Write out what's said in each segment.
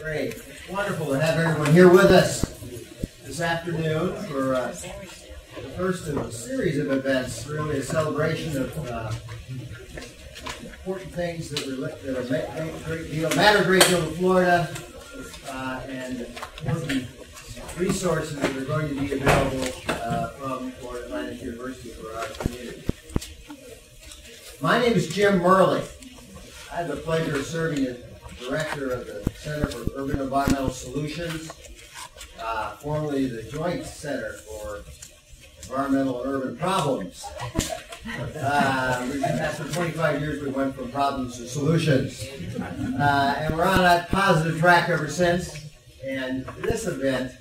Great. It's wonderful to have everyone here with us this afternoon for the first of a series of events, really a celebration of important things that matter a great deal to Florida, and important resources that are going to be available from Florida Atlantic University for our community. My name is Jim Murley. I have the pleasure of serving as Director of the Center for Urban Environmental Solutions, formerly the Joint Center for Environmental and Urban Problems. After 25 years, we went from problems to solutions. And we're on a positive track ever since. And this event,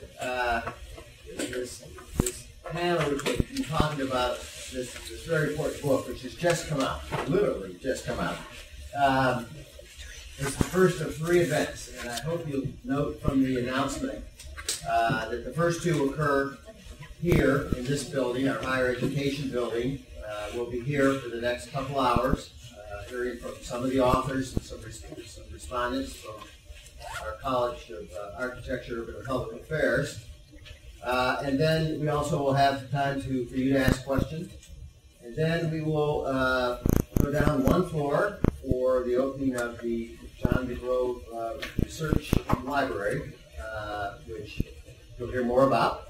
this panel, which we've been talking about, this very important book, which has just come out, literally just come out. It's the first of 3 events, and I hope you'll note from the announcement that the first 2 occur here in this building, our higher education building. We'll be here for the next couple hours, hearing from some of the authors and some respondents from our College of Architecture, Urban and Public Affairs. And then we also will have time for you to ask questions. And then we will go down one floor for the opening of the John DeGrove Research Library, which you'll hear more about.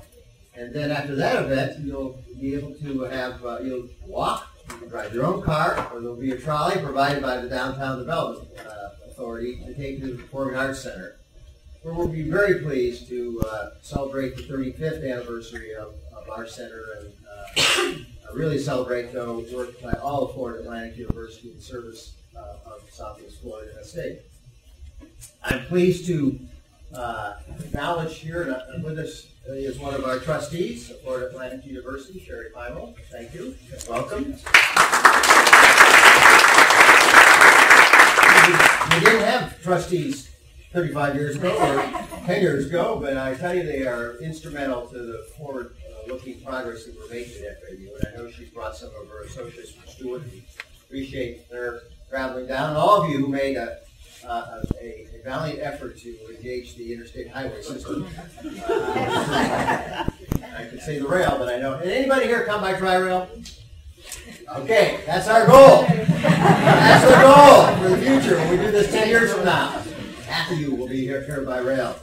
And then after that event, you'll be able to have, you'll walk, you can drive your own car, or there'll be a trolley provided by the Downtown Development Authority to take you to the Performing Arts Center, where we'll be very pleased to celebrate the 35th anniversary of our center and really celebrate the work by all of Florida Atlantic University in service of Southeast Florida and the state. I'm pleased to acknowledge here with us is one of our trustees of Florida Atlantic University, Sherry Efraim. Thank you. Welcome. We didn't have trustees 35 years ago or 10 years ago, but I tell you they are instrumental to the forward-looking progress that we're making at FAU. And I know she's brought some of her associates from Stewart. We appreciate their traveling down. And all of you who made a valiant effort to engage the interstate highway system. I could say the rail, but I know. Did anybody here come by Tri-Rail? Okay, that's our goal. That's the goal for the future when we do this 10 years from now. Half of you will be here by rail.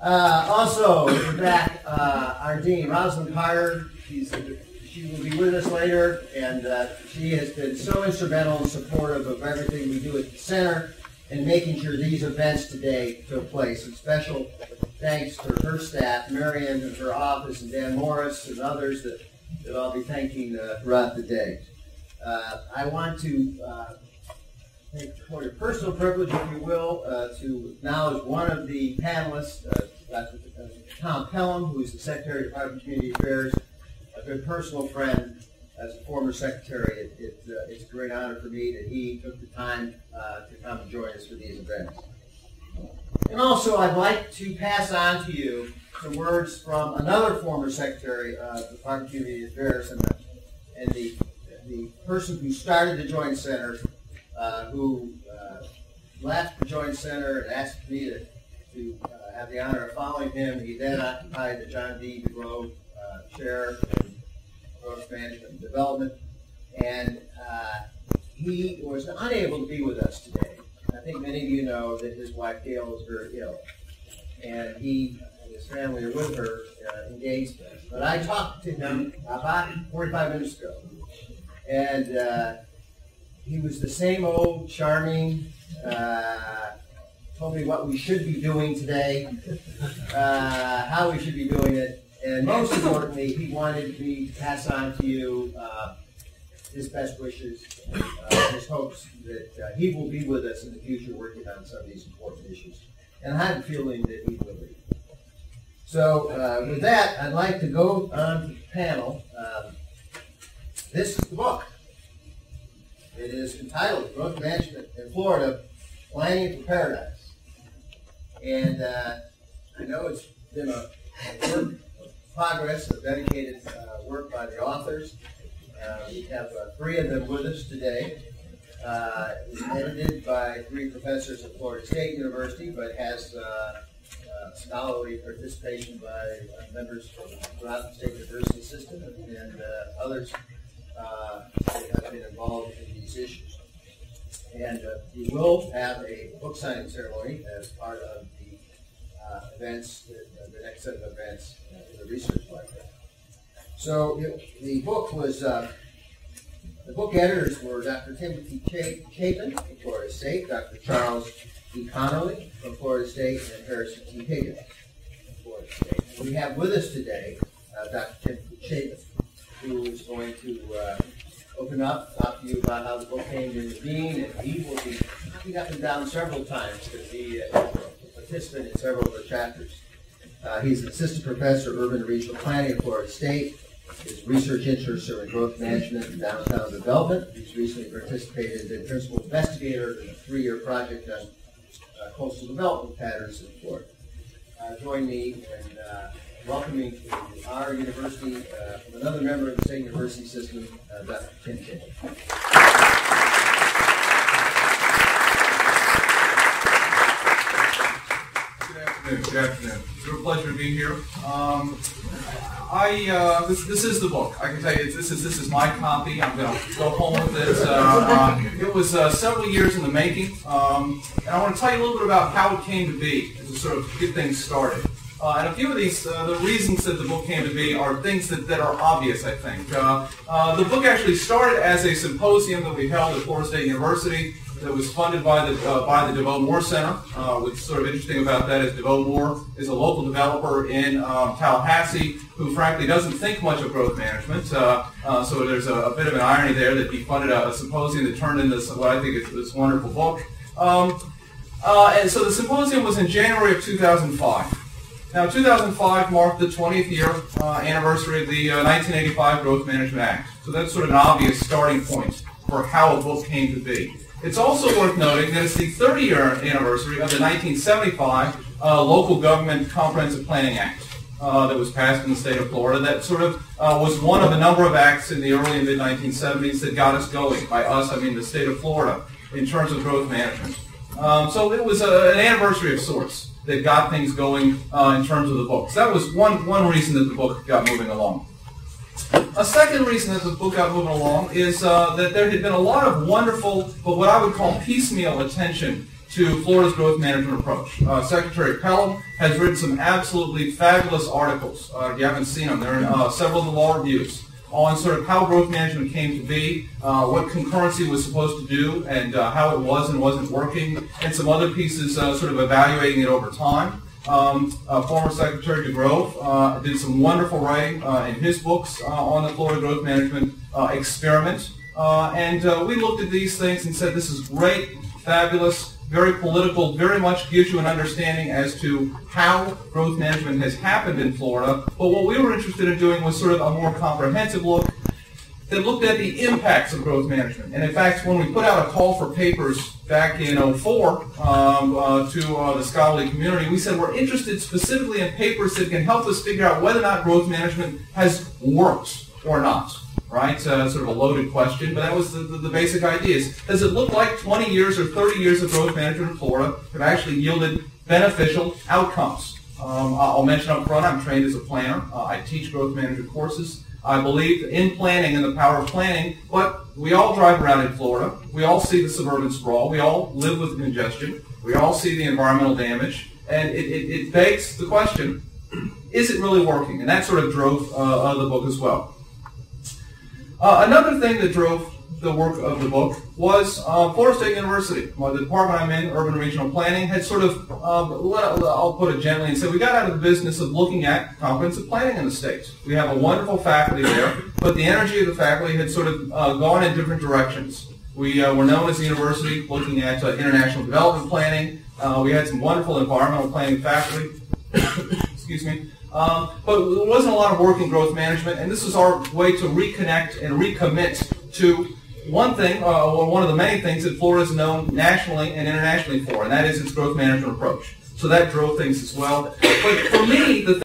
Also, we're back, our dean, Rosalind Carter. She will be with us later, and she has been so instrumental and supportive of everything we do at the center and making sure these events today took place. And special thanks to her staff, Marion and her office, and Dan Morris and others that I'll be thanking throughout the day. I want to take a personal privilege, if you will, to acknowledge one of the panelists, Dr. Tom Pelham, who is the Secretary of Department of Community Affairs, a good personal friend. As a former secretary, it's a great honor for me that he took the time to come and join us for these events. And also, I'd like to pass on to you some words from another former secretary of the Department of Community Affairs and the person who started the Joint Center, who left the Joint Center and asked me to have the honor of following him. He then occupied the John D. DeGrove chair in Growth Management and Development, and he was unable to be with us today. I think many of you know that his wife Gail is very ill, and he and his family are with her engaged. But I talked to him about 45 minutes ago, and he was the same old charming, told me what we should be doing today, how we should be doing it, and most importantly, he wanted me to pass on to you his best wishes and his hopes that he will be with us in the future working on some of these important issues. And I have a feeling that he will be. So with that, I'd like to go on to the panel. This is the book. It is entitled Growth Management in Florida, Planning for Paradise. And I know it's been a work of progress, a dedicated work by the authors. We have 3 of them with us today. is edited by 3 professors at Florida State University, but has scholarly participation by members from throughout the state university system and others that have been involved in these issues. And we will have a book signing ceremony as part of the events, the next set of events in the research library. So the book was, the book editors were Dr. Timothy Chapin from Florida State, Dr. Charles E. Connolly from Florida State, and Harrison T. Higgins from Florida State. And we have with us today Dr. Timothy Chapin, who is going to open up, talk to you about how the book came into being, and he will be hopping up and down several times because he is a participant in several of the chapters. He's an assistant professor of urban and regional planning at Florida State. His research interests are in growth management and downtown development. He's recently participated as principal investigator in a 3-year project on coastal development patterns in Florida. Join me in welcoming to our university from another member of the state university system, Dr. Tim Chapin. Good afternoon. It's a pleasure to be here. This is the book. I can tell you this is my copy. I'm going to go home with it. It was several years in the making, and I want to tell you a little bit about how it came to be to sort of get things started. And a few of these, the reasons that the book came to be are things that are obvious, I think. The book actually started as a symposium that we held at Florida State University that was funded by the DeVoe Moore Center. What's sort of interesting about that is DeVoe Moore is a local developer in Tallahassee who frankly doesn't think much of growth management. So there's a bit of an irony there that he funded a symposium that turned into what I think is this wonderful book. And so the symposium was in January of 2005. Now, 2005 marked the 20th year anniversary of the 1985 Growth Management Act. So that's sort of an obvious starting point for how a book came to be. It's also worth noting that it's the 30-year anniversary of the 1975 Local Government Comprehensive Planning Act that was passed in the state of Florida. That sort of was one of a number of acts in the early and mid-1970s that got us going. By us, I mean the state of Florida, in terms of growth management. So it was an anniversary of sorts that got things going in terms of the book. So that was one reason that the book got moving along. A second reason that the book got moving along is that there had been a lot of wonderful, but what I would call piecemeal attention to Florida's growth management approach. Secretary Pelham has written some absolutely fabulous articles. If you haven't seen them, they're in several of the law reviews on sort of how growth management came to be, what concurrency was supposed to do, and how it was and wasn't working, and some other pieces sort of evaluating it over time. Former Secretary DeGrove did some wonderful writing in his books on the Florida growth management experiment. And we looked at these things and said, this is great, fabulous, very political, very much gives you an understanding as to how growth management has happened in Florida. But what we were interested in doing was sort of a more comprehensive look that looked at the impacts of growth management. And in fact, when we put out a call for papers back in 2004 to the scholarly community, we said we're interested specifically in papers that can help us figure out whether or not growth management has worked or not. Right? Sort of a loaded question, but that was the basic idea. Is, does it look like 20 years or 30 years of growth management in Florida have actually yielded beneficial outcomes? I'll mention up front, I'm trained as a planner. I teach growth management courses. I believe in planning and the power of planning, but we all drive around in Florida. We all see the suburban sprawl. We all live with congestion. We all see the environmental damage. And it begs the question, is it really working? And that sort of drove the book as well. Another thing that drove the work of the book was Florida State University. The department I'm in, Urban and Regional Planning, had sort of, I'll put it gently and say, we got out of the business of looking at comprehensive planning in the state. We have a wonderful faculty there, but the energy of the faculty had sort of gone in different directions. We were known as a university looking at international development planning. We had some wonderful environmental planning faculty. Excuse me. But there wasn't a lot of work in growth management, and this was our way to reconnect and recommit to one thing, or one of the many things that Florida is known nationally and internationally for, and that is its growth management approach. So that drove things as well. But for me, the